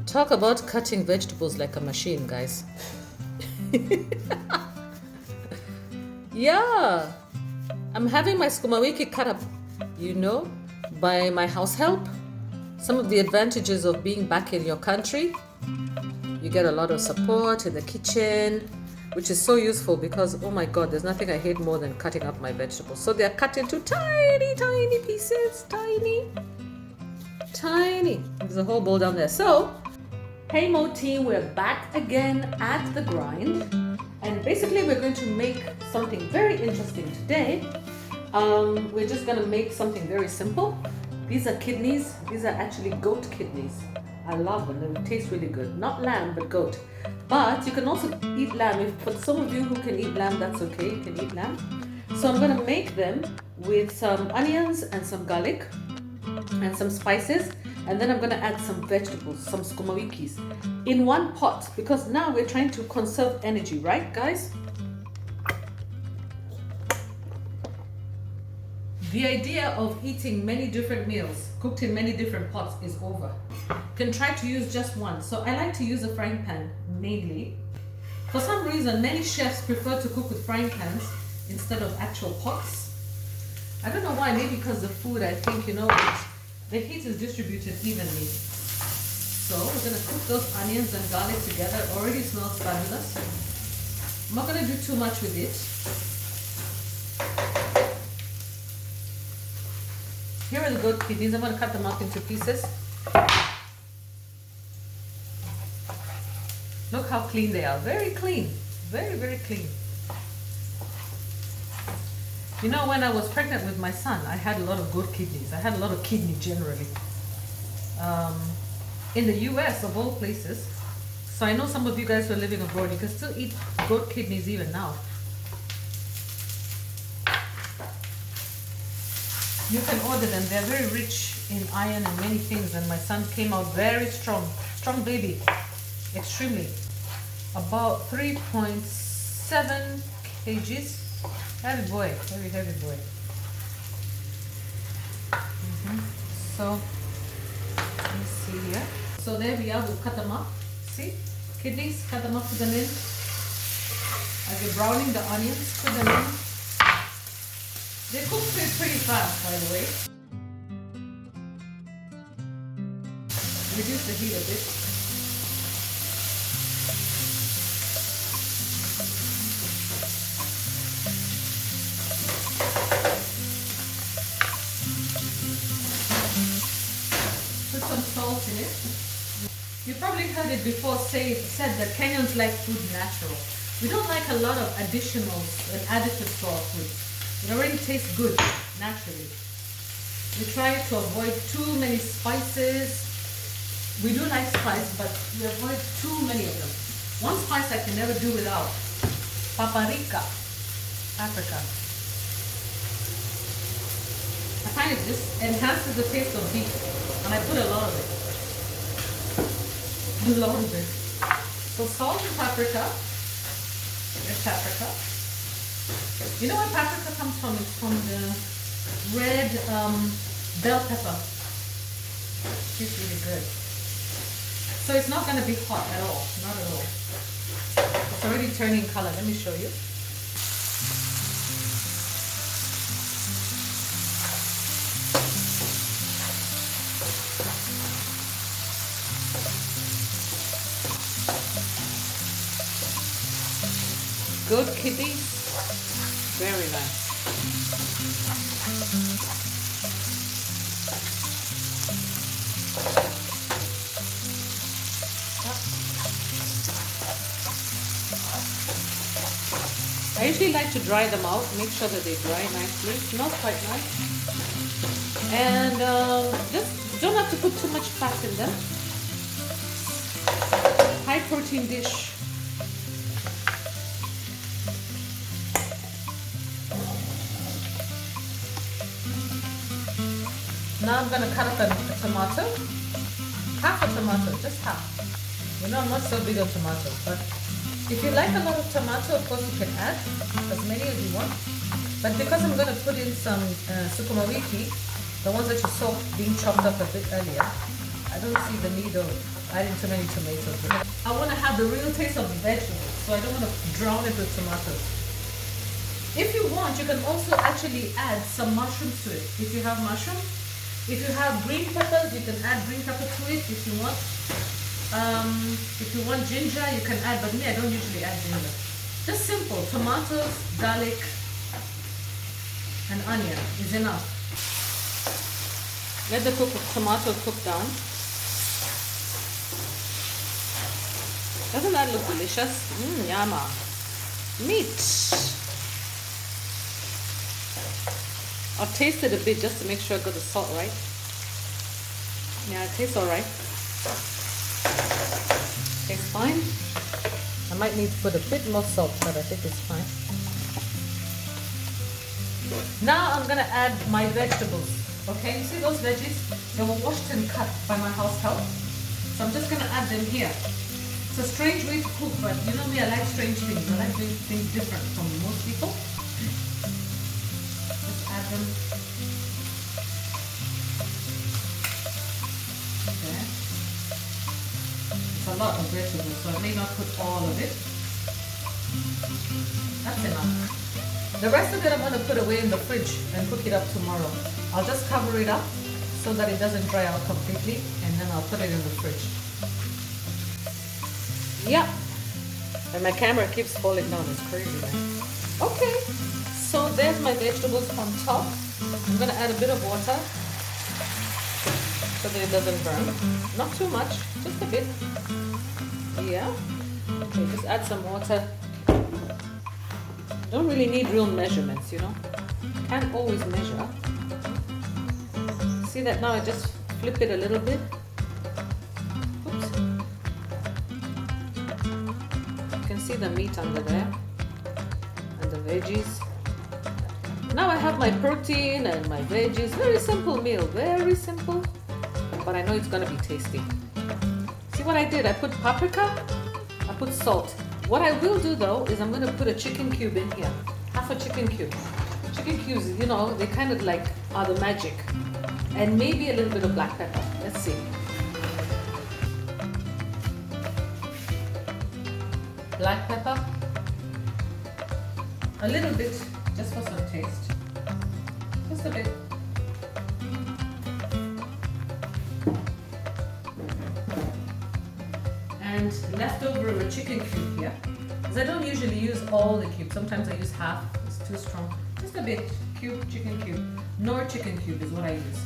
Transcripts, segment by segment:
Talk about cutting vegetables like a machine, guys. Yeah, I'm having my sukuma wiki cut up, by my house help. Some of the advantages of being back in your country: you get a lot of support in the kitchen, which is so useful because, oh my god, there's nothing I hate more than cutting up my vegetables. So they're cut into tiny, tiny pieces. Tiny. There's a whole bowl down there. So, hey Mo team, we're back again at the grind. And basically we're going to make something very interesting today. We're just going to make something very simple. These are kidneys. These are actually goat kidneys. I love them. They taste really good. Not lamb, but goat. But you can also eat lamb. If for some of you who can eat lamb, that's okay. You can eat lamb. So I'm going to make them with some onions and some garlic and some spices. And then I'm going to add some vegetables, some sukuma wikis in one pot, because now we're trying to conserve energy, right, guys? The idea of eating many different meals cooked in many different pots is over. You can try to use just one. So I like to use a frying pan mainly. For some reason, many chefs prefer to cook with frying pans instead of actual pots. I don't know why. Maybe because the food, I think, the heat is distributed evenly. So we're going to cook those onions and garlic together. It already smells fabulous. I'm not going to do too much with it. Here are the goat kidneys. I'm going to cut them up into pieces. Look how clean they are. Very clean. Very, very clean. When I was pregnant with my son, I had a lot of goat kidneys. I had a lot of kidney generally. In the US, of all places. So I know some of you guys who are living abroad, you can still eat goat kidneys even now. You can order them. They're very rich in iron and many things. And my son came out very strong. Strong baby. Extremely. About 3.7 kgs. Heavy boy, heavy boy. So, let me see here. So there we are, we've cut them up. See? Kidneys, cut them up, put them in. As you're browning the onions, put them in. They cook pretty fast, by the way. Reduce the heat a bit. Some salt in it. You probably heard it before said that Kenyans like food natural. We don't like a lot of additionals and additives to our food. It already tastes good naturally. We try to avoid too many spices. We do like spice, but we avoid too many of them. One spice I can never do without: paprika, paprika. I find it just enhances the taste of beef, and I put a lot of it. So salt and paprika. There's paprika. You know where paprika comes from? It's from the red bell pepper. It's really good. So it's not going to be hot at all. Not at all. It's already turning color. Let me show you. Goat kidneys, very nice. I usually like to dry them out, make sure that they dry nicely. Smells quite nice. And just don't have to put too much fat in them. High protein dish. Now I'm going to cut up a tomato, half a tomato, just half. I'm not so big on tomatoes, but if you like a lot of tomato, of course you can add as many as you want. But because I'm going to put in some sukuma wiki, the ones that you saw being chopped up a bit earlier, I don't see the need of adding too many tomatoes. I want to have the real taste of the vegetables, so I don't want to drown it with tomatoes. If you want, you can also actually add some mushrooms to it. If you have mushrooms, if you have green peppers, you can add green pepper to it if you want. If you want ginger, you can add, but me, I don't usually add ginger. Just simple, tomatoes, garlic, and onion is enough. Let the tomato cook down. Doesn't that look delicious? Yama. Meat. I'll taste it a bit just to make sure I got the salt right. Yeah, it tastes alright. Tastes fine. I might need to put a bit more salt, but I think it's fine. Now I'm gonna add my vegetables. Okay, you see those veggies? They were washed and cut by my house help. So I'm just gonna add them here. It's a strange way to cook, but you know me, I like strange things. I like doing things different from most people. Just add them. Okay. It's a lot of vegetables, so I may not put all of it. That's enough. The rest of it I'm going to put away in the fridge and cook it up tomorrow. I'll just cover it up so that it doesn't dry out completely, and then I'll put it in the fridge. Yeah. And my camera keeps falling down. It's crazy, man. Okay. So there's my vegetables on top. I'm going to add a bit of water so that it doesn't burn. Not too much, just a bit. Yeah. Okay, just add some water. Don't really need real measurements, you know. Can't always measure. See that now I just flip it a little bit. Oops. You can see the meat under there and the veggies. Now I have my protein and my veggies. Very simple meal, very simple. But I know it's gonna be tasty. See what I did? I put paprika, I put salt. What I will do though is I'm going to put a chicken cube in here. Half a chicken cube. Chicken cubes, you know, they kind of like are the magic. And maybe a little bit of black pepper. Let's see. Black pepper. A little bit, just for some taste. Just a bit. And leftover of a chicken cube here, because I don't usually use all the cube. Sometimes I use half. It's too strong. Just a bit. Cube, chicken cube. Nor chicken cube is what I use.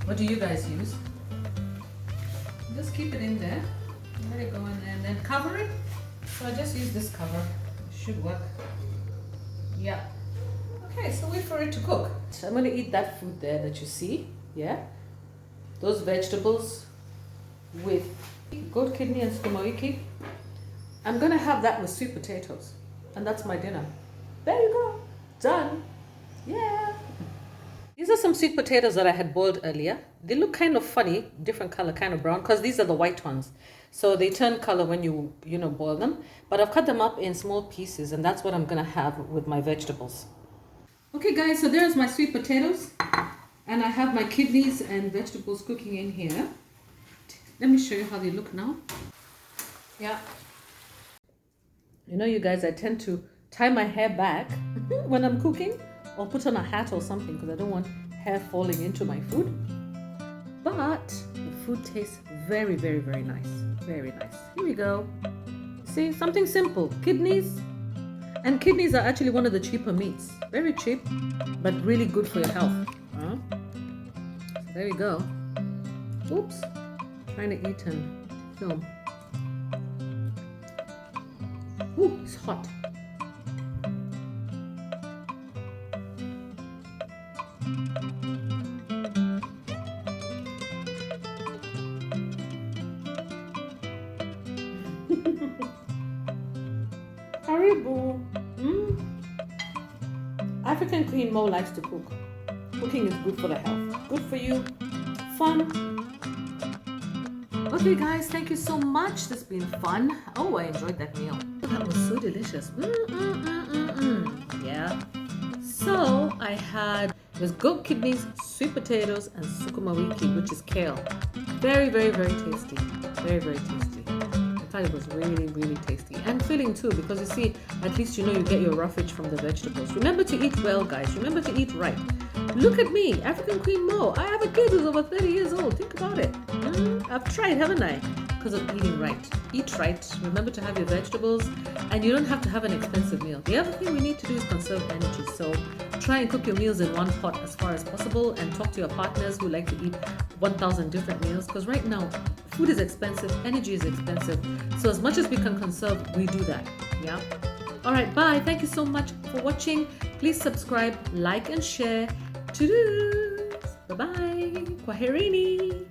What do you guys use? Just keep it in there. Let it go in there and then cover it. So I just use this cover. It should work. Yeah. Okay, so wait for it to cook. So I'm going to eat that food there that you see. Yeah. Those vegetables with goat kidney and sukuma wiki. I'm gonna have that with sweet potatoes, and that's my dinner. There you go, done. Yeah. These are some sweet potatoes that I had boiled earlier. They look kind of funny, different color, kind of brown, because these are the white ones. So they turn color when you boil them. But I've cut them up in small pieces, and that's what I'm gonna have with my vegetables. Okay guys, so there's my sweet potatoes, and I have my kidneys and vegetables cooking in here. Let me show you how they look now. Yeah. You know, you guys, I tend to tie my hair back when I'm cooking, or put on a hat or something, because I don't want hair falling into my food. But the food tastes very, very, very nice. Very nice. Here we go. See, something simple. Kidneys. And kidneys are actually one of the cheaper meats. Very cheap, but really good for your health. So there you go. Oops. Trying to eat and film. Ooh, it's hot. Haribo. African Queen Mo likes to cook. Cooking is good for the health. Good for you. Fun. Okay guys, thank you so much. This has been fun. Oh, I enjoyed that meal. That was so delicious. Yeah. So I had this goat kidneys, sweet potatoes, and sukuma wiki, which is kale. Very, very, very tasty. Very, very tasty. I thought it was really, really tasty. And filling too, because you see, at least you know you get your roughage from the vegetables. Remember to eat well, guys. Remember to eat right. Look at me, African Queen Mo. I have a kid who's over 30 years old. Think about it. I've tried, haven't I? Because of eating right. Eat right. Remember to have your vegetables. And you don't have to have an expensive meal. The other thing we need to do is conserve energy. So try and cook your meals in one pot as far as possible, and talk to your partners who like to eat 1,000 different meals. Because right now, food is expensive, energy is expensive. So as much as we can conserve, we do that. Yeah? Alright, bye. Thank you so much for watching. Please subscribe, like, and share. Toodles. Bye-bye. Kwaherini.